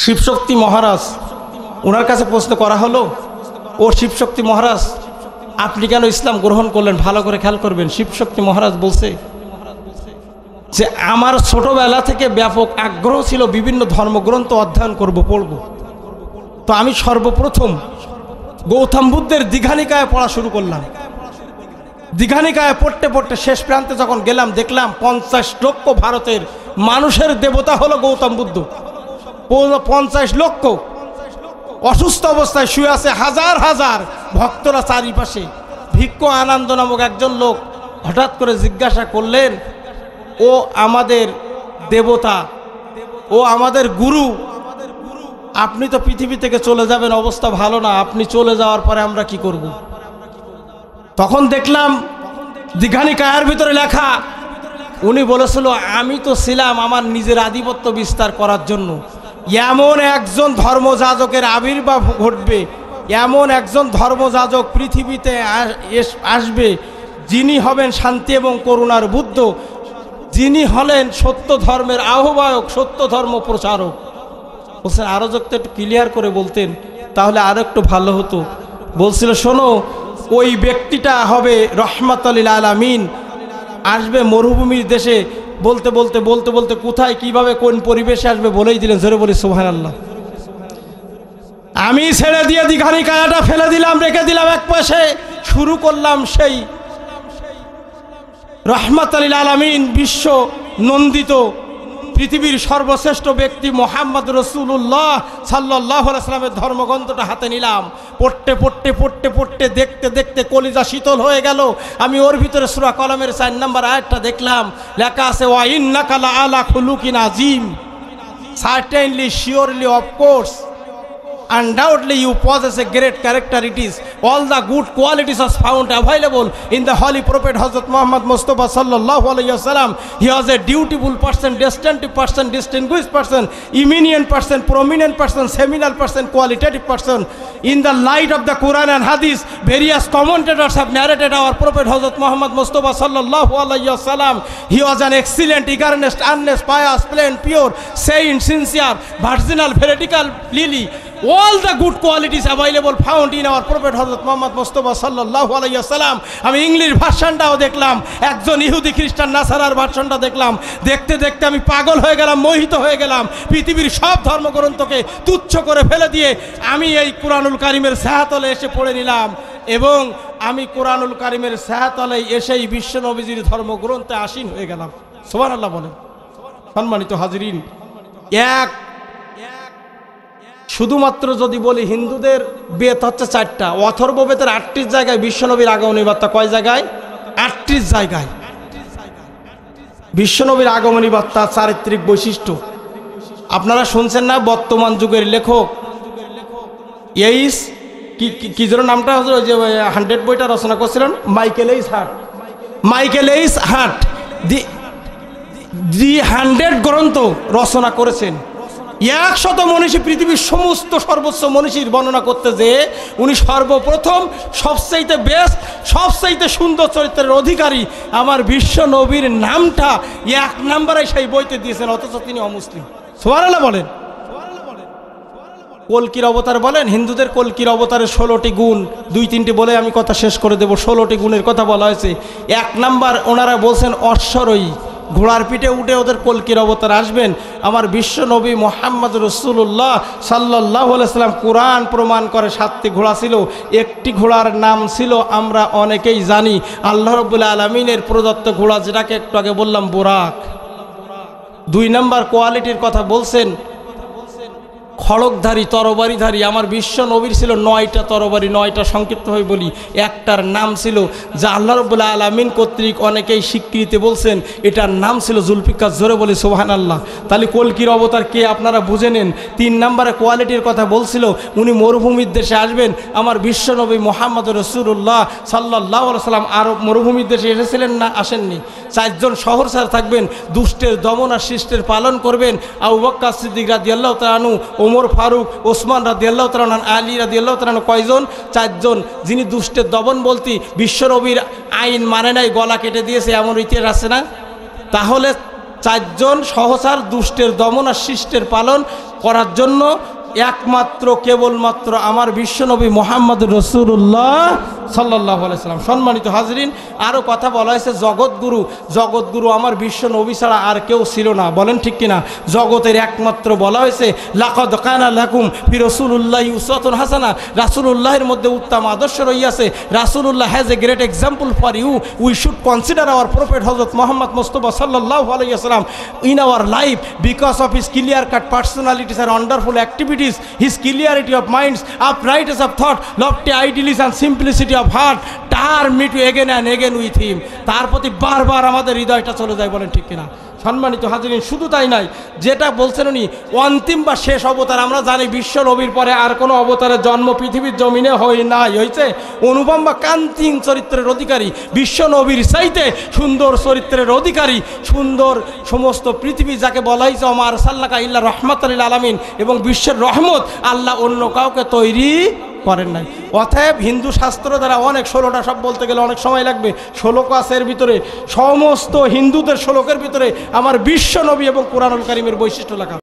শিবশক্তি মহারাজ ওনার কাছে প্রশ্ন করা হলো, ও শিবশক্তি মহারাজ আপনি কেন ইসলাম গ্রহণ করলেন? ভালো করে খেয়াল করবেন। শিবশক্তি মহারাজ বলছে যে আমার ছোটবেলা থেকে ব্যাপক আগ্রহ ছিল বিভিন্ন ধর্মগ্রন্থ অধ্যয়ন করব, পড়ব। তো আমি সর্বপ্রথম গৌতম বুদ্ধের দীঘানিকায় পড়া শুরু করলাম। দীঘানিকায় পড়তে পড়তে শেষ প্রান্তে যখন গেলাম, দেখলাম 50 লক্ষ ভারতের মানুষের দেবতা হলো গৌতম বুদ্ধ। 50 লক্ষ অসুস্থ অবস্থায় শুয়ে আছে, হাজার হাজার ভক্তরা চারিপাশে। ভিক্ষু আনন্দ নামক একজন লোক হঠাৎ করে জিজ্ঞাসা করলেন, ও আমাদের দেবতা, ও আমাদের গুরু, আপনি তো পৃথিবী থেকে চলে যাবেন, অবস্থা ভালো না, আপনি চলে যাওয়ার পরে আমরা কি করব? তখন দেখলাম দীঘানিকায়ের ভিতরে লেখা, উনি বলেছিল আমি তো ছিলাম আমার নিজের আধিপত্য বিস্তার করার জন্য। এমন একজন ধর্মযাজকের আবির্ভাব ঘটবে, এমন একজন ধর্মযাজক পৃথিবীতে আসবে যিনি হবেন শান্তি এবং করুণার বুদ্ধ, যিনি হলেন সত্য ধর্মের আহ্বায়ক, সত্য ধর্ম প্রচারক। বলছেন আরও যদি একটু ক্লিয়ার করে বলতেন তাহলে আরও একটু ভালো হতো। বলছিল শোনো, ওই ব্যক্তিটা হবে রহমাতুল লিল আলামিন, আসবে মরুভূমির দেশে। বলতে বলতে বলতে বলতে কোথায় কিভাবে কোন পরিবেশে আসবে বলেই দিলেন। জোরে বলি সুবহানাল্লাহ। আমি ছেড়ে দিয়ে দীঘানিকায়াটা ফেলে দিলাম, রেখে দিলাম এক পাশে, শুরু করলাম সেই রহমাতুল লিল আলামিন, বিশ্ব নন্দিত পৃথিবীর সর্বশ্রেষ্ঠ ব্যক্তি মুহাম্মদ রাসূলুল্লাহ সাল্লাল্লাহু আলাইহি ওয়াসাল্লামের ধর্মগ্রন্থটা হাতে নিলাম। পড়তে পড়তে পড়তে পড়তে দেখতে দেখতে কলিজা শীতল হয়ে গেল। আমি ওর ভিতরে সূরা কলমের 4 নম্বর আয়াতটা দেখলাম, লেখা আছে ওয়া ইন্নাকা লা আলা খুলুকিন আযীম। Certainly, surely, of course, undoubtedly you possess a great characteristics. All the good qualities are found available in the holy prophet Hazrat Muhammad Mustafa sallallahu alaihi wasallam. He was a dutiful person, distinctive person, distinguished person, eminent person, prominent person, seminal person, qualitative person. In the light of the Quran and Hadith, various commentators have narrated our prophet Hazrat Muhammad Mustafa sallallahu alaihi wasallam. He was an excellent, earnest, honest, pious, plain, pure, saint, sincere, virginal, vertical, lily. All the good qualities available found in our prophet Hazrat Muhammad Mustafa sallallahu alaihi wasallam. আমি English ভার্সনটাও দেখলাম, একজন ইহুদি খ্রিস্টান নাসারার ভার্সনটা দেখলাম। দেখতে দেখতে আমি পাগল হয়ে গেলাম, মোহিত হয়ে গেলাম। পৃথিবীর সব ধর্মগ্রন্থকে তুচ্ছ করে ফেলে দিয়ে আমি এই কুরআনুল কারীমের ছায়াতলে এসে পড়ে নিলাম। এবং আমি কুরআনুল কারীমের ছায়াতলে এসেই বিশ্ব নবীজির ধর্মগ্রন্থে আসীন হয়ে গেলাম। সুবহানাল্লাহ বলেন। সম্মানিত হাজিরিন, শুধুমাত্র যদি বলি হিন্দুদের বেদ হচ্ছে 4টা, অথর্ব বেদের 38 জায়গায় বিশ্বনবীর আগমনী বার্তা। কয় জায়গায়? 38 জায়গায় বিশ্বনবীর আগমনী বার্তা। চারিত্রিক বৈশিষ্ট্য আপনারা শুনছেন না? বর্তমান যুগের লেখক এইস কি যেন নামটা হচ্ছে, ওই যে 100 বইটা রচনা করছিলেন মাইকেল এইস হার্ট, দি 100 গ্রন্থ রচনা করেছেন। 100 মনীষী, পৃথিবীর সমস্ত সর্বোচ্চ মনীষীর বর্ণনা করতে যে উনি সর্বপ্রথম সবচাইতে বেস্ট, সবচাইতে সুন্দর চরিত্রের অধিকারী আমার বিশ্ব নবীর নামটা 1 নম্বরে সেই বইতে দিয়েছেন, অথচ তিনি অমুসলিম। সুবহানাল্লাহ বলেন। কলকির অবতার বলেন, হিন্দুদের কলকির অবতারের 16টি গুণ, 2-3টি বলে আমি কথা শেষ করে দেব। 16টি গুণের কথা বলা হয়েছে। 1 নাম্বার ওনারা বলছেন অশ্বরোহী, ঘোড়ার পিঠে উঠে ওদের কলকির অবতার আসবেন। আমার বিশ্ব নবী মুহাম্মদ রাসূলুল্লাহ সাল্লাল্লাহু আলাইহি ওয়াসাল্লাম কোরআন প্রমাণ করে 7টি ঘোড়া ছিল। একটি ঘোড়ার নাম ছিল আমরা অনেকেই জানি, আল্লাহ রাব্বুল আলামিনের প্রদত্ত ঘোড়া, যেটাকে একটু আগে বললাম বুরাক। 2 নাম্বার কোয়ালিটির কথা বলছেন খড়গধারী, তরবারিধারী। আমার বিশ্ব নবীর ছিল 9টা তরবারি, 9টা সংক্ষিপ্ত হয়ে বলি। একটার নাম ছিল যা আল্লাহ রাব্বুল আলামিন কর্তৃক অনেকেই স্বীকৃতি বলছেন, এটার নাম ছিল জুলফিকার। জোরে বলি সুবহানাল্লাহ। তাহলে কলকির অবতার কে আপনারা বুঝে নেন। 3 নম্বরে কোয়ালিটির কথা বলছিল, উনি মরুভূমির দেশে আসবেন। আমার বিশ্ব নবী মুহাম্মদ রাসূলুল্লাহ সাল্লাল্লাহু আলাইহি ওয়াসাল্লাম আরব মরুভূমির দেশে এসেছিলেন না? আসেননি। 4 জন শহরসার থাকবেন, দুষ্টের দমন আর শিষ্টের পালন করবেন। আবু বকর সিদ্দিক রাদিয়াল্লাহু তাআলা আনহু, ওমর ফারুক, ওসমান রাদিয়াল্লাহু তাআলা আনহু, আলী রাদিয়াল্লাহু তাআলা আনহু। কয়জন? 4 জন। যিনি দুষ্টের দমন বলতে বিশ্বনবীর আইন মানে নাই, গলা কেটে দিয়েছে, এমন ইতিহাস আছে না? তাহলে 4 জন সহসার, দুষ্টের দমন আর শিষ্টের পালন, করার জন্য একমাত্র কেবলমাত্র আমার বিশ্বনবী মোহাম্মদ রসুল্লাহ সাল্লাল্লাহু আলাইহি সাল্লাম। সম্মানিত হাজরিন, আরও কথা বলা হয়েছে জগৎগুরু। জগৎগুরু আমার বিশ্বনবী ছাড়া আর কেউ ছিল না, বলেন ঠিক কিনা? জগতের একমাত্র বলা হয়েছে লাকাদ কানা লাকুম ফি রাসূলিল্লাহি উসওয়াতুন হাসানা, রাসূলুল্লাহের মধ্যে উত্তম আদর্শ রইয়াছে। রাসূলুল্লাহ has a great example for you, we should consider our prophet হযরত মুহাম্মদ মুস্তাফা সাল্লাল্লাহু আলাইহি ওয়াসাল্লাম in our life because of his clear cut personalities and wonderful activities, his clarity of minds, uprightness of thought, lofty idealism and simplicity of heart turn me to again and again with him। তার প্রতি বারবার আমাদের হৃদয়টা চলে যায়, বলেন ঠিক কিনা? সম্মানিত হাজিরিন, শুধু তাই নয়, যেটা বলছেন উনি অন্তিম বা শেষ অবতার। আমরা জানি বিশ্ব নবীর পরে আর কোনো অবতারের জন্ম পৃথিবীর জমিনে হয়েছে। অনুপম বা কান্তিহীন চরিত্রের অধিকারী বিশ্ব নবীর চাইতে সুন্দর চরিত্রের অধিকারী, সুন্দর সমস্ত পৃথিবী যাকে বলা হয়েছে ওমা আরসালনাকা ইল্লা রাহমাতাল লিল আলামিন, এবং বিশ্বের রহমত আল্লাহ অন্য কাউকে তৈরি করেন নাই। অতএব হিন্দু শাস্ত্র দ্বারা অনেক 16টা সব বলতে গেলে অনেক সময় লাগবে, শ্লোক আছে এর ভিতরে, সমস্ত হিন্দুদের শ্লোকের ভিতরে আমার বিশ্ব নবী এবং কুরআনুল কারীমের বৈশিষ্ট্য লেখা।